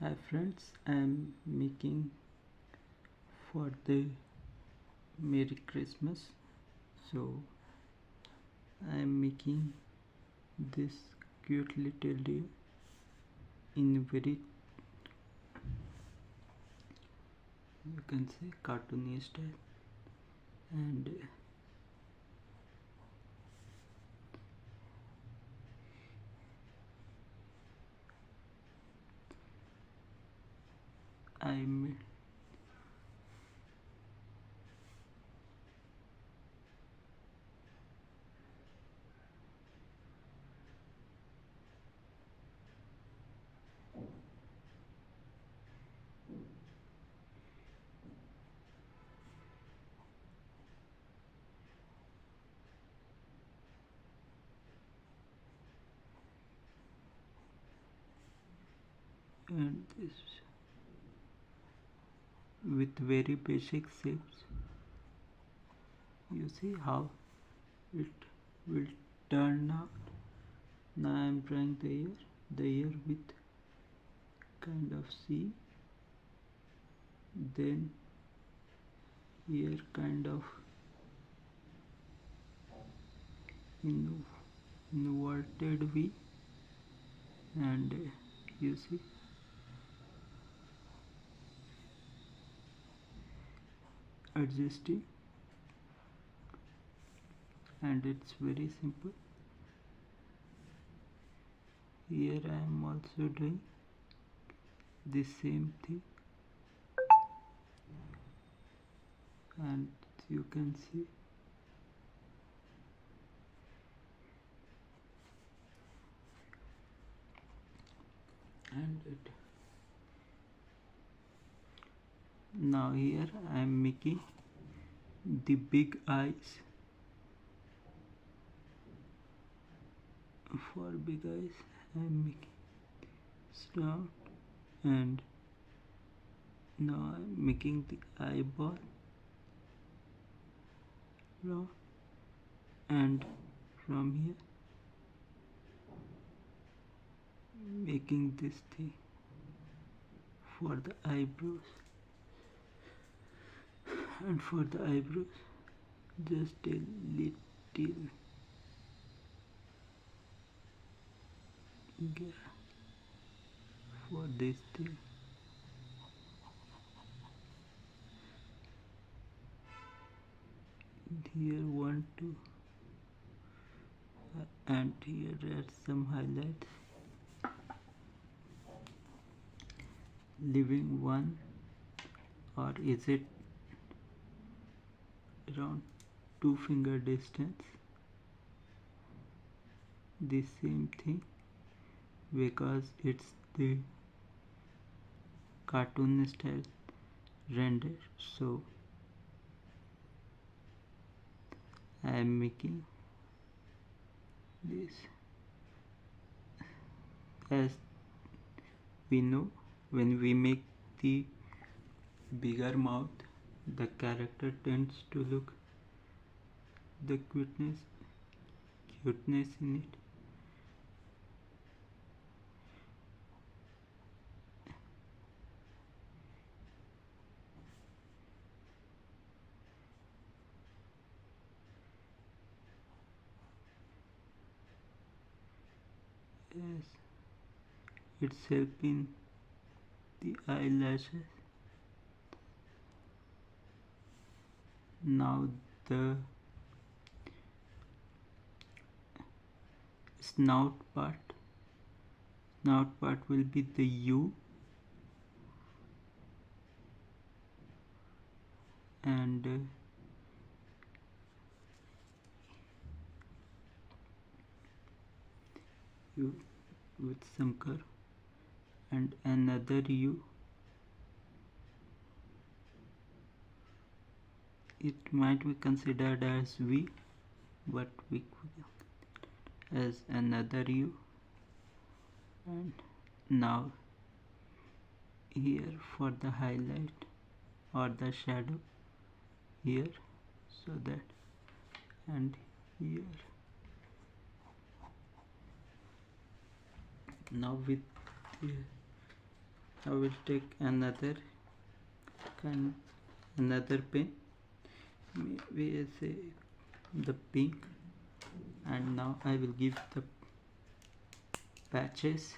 Hi friends, I am making for the Merry Christmas. So I am making this cute little deer in very, you can say, cartoony style, and I made and this with very basic shapes. You see how it will turn out. Now I am drawing the ear with kind of C, then ear kind of inverted V, and you see adjusting, and it's very simple. Here I am also doing the same thing, and you can see and it. Now here I am making the big eyes. For big eyes I am making snout, and now I am making the eyeball, and from here making this thing for the eyebrows, and for the eyebrows just a little gap for this thing, and here 1 2 and here add some highlights, leaving one, or is it around 2 finger distance, the same thing, because it's the cartoon style render. So I am making this. As we know, when we make the bigger mouth, the character tends to look the cuteness in it. Yes, it's helping the eyelashes. Now the snout part will be the U, and U with some curve, and another U. It might be considered as V, but we as another U. And now here for the highlight or the shadow here, so that, and here. Now with the I will take another pen, maybe I say the pink, and now I will give the patches,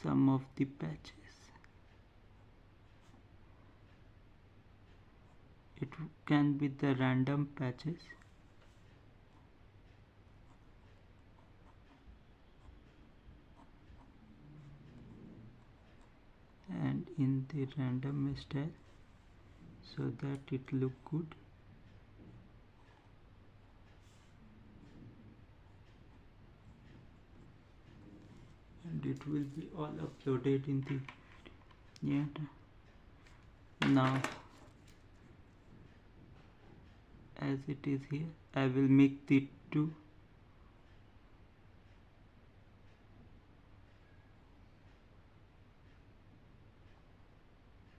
some of the patches. It can be the random patches. And in the random style, so that it look good. And it will be all uploaded in the end. Now as it is here, I will make the two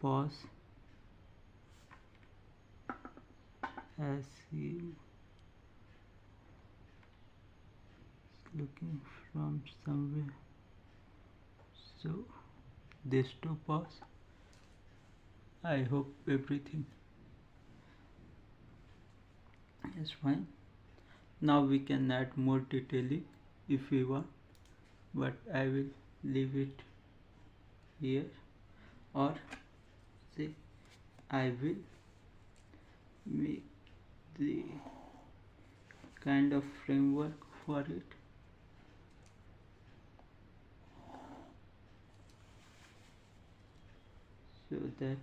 pause as he is looking from somewhere. So this two pause. I hope everything is fine. Now we can add more detailing if we want, but I will leave it here, or say I will make the kind of framework for it. So that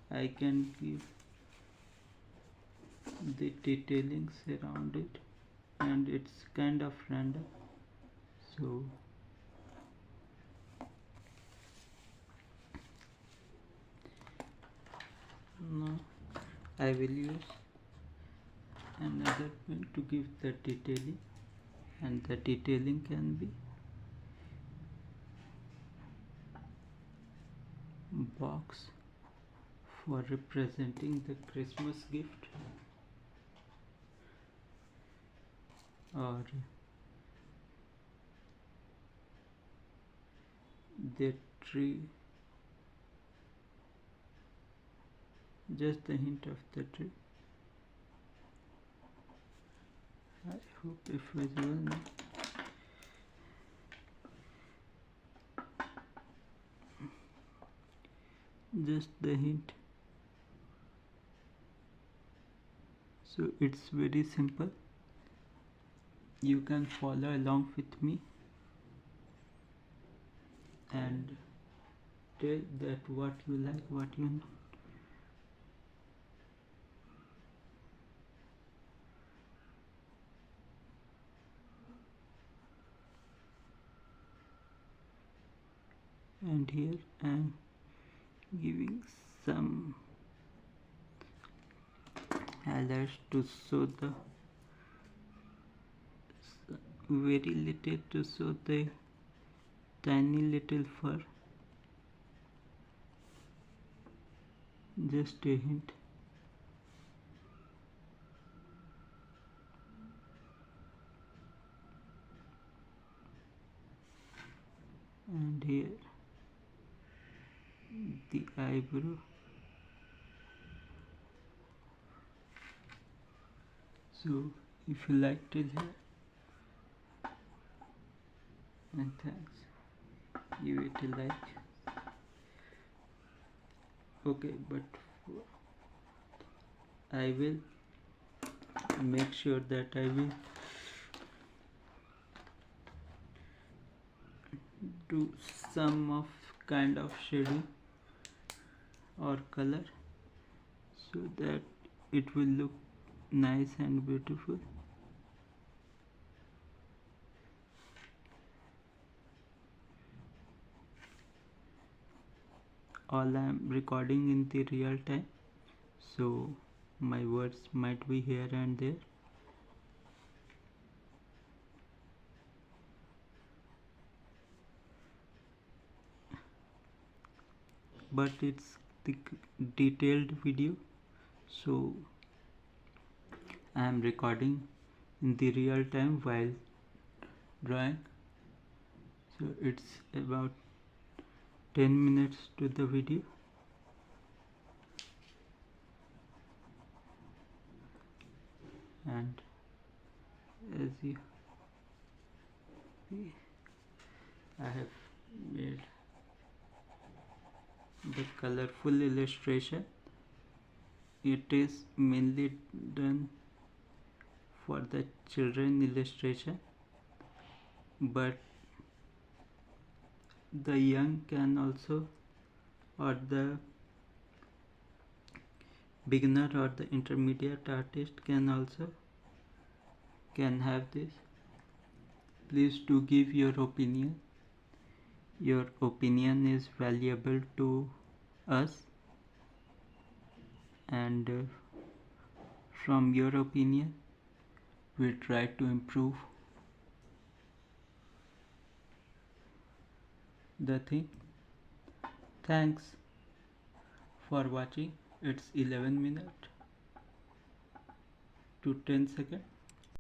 I can give the detailings around it, and it's kind of random. So now I will use another pen to give the detailing, and the detailing can be box for representing the Christmas gift, or the tree, just a hint of the tree. I hope if visual now. Just the hint. So it's very simple. You can follow along with me and tell that what you like, what you know. And here I am giving some highlights to show the very little, to show the tiny little fur. Just a hint. And here the eyebrow. So if you like till here, and thanks, give it a like. Okay, but I will make sure that I will do some of kind of shading or color, so that it will look nice and beautiful. All I am recording in the real time, so my words might be here and there. But it's the detailed video, so I am recording in the real time while drawing. So it's about 10 minutes to the video. And as you see, I have made the colorful illustration. It is mainly done for the children illustration, but the young can also, or the beginner or the intermediate artist can also have this. Please do give your opinion. Your opinion is valuable to us, and from your opinion we try to improve the thing. Thanks for watching. It's 11 minutes to 10 seconds.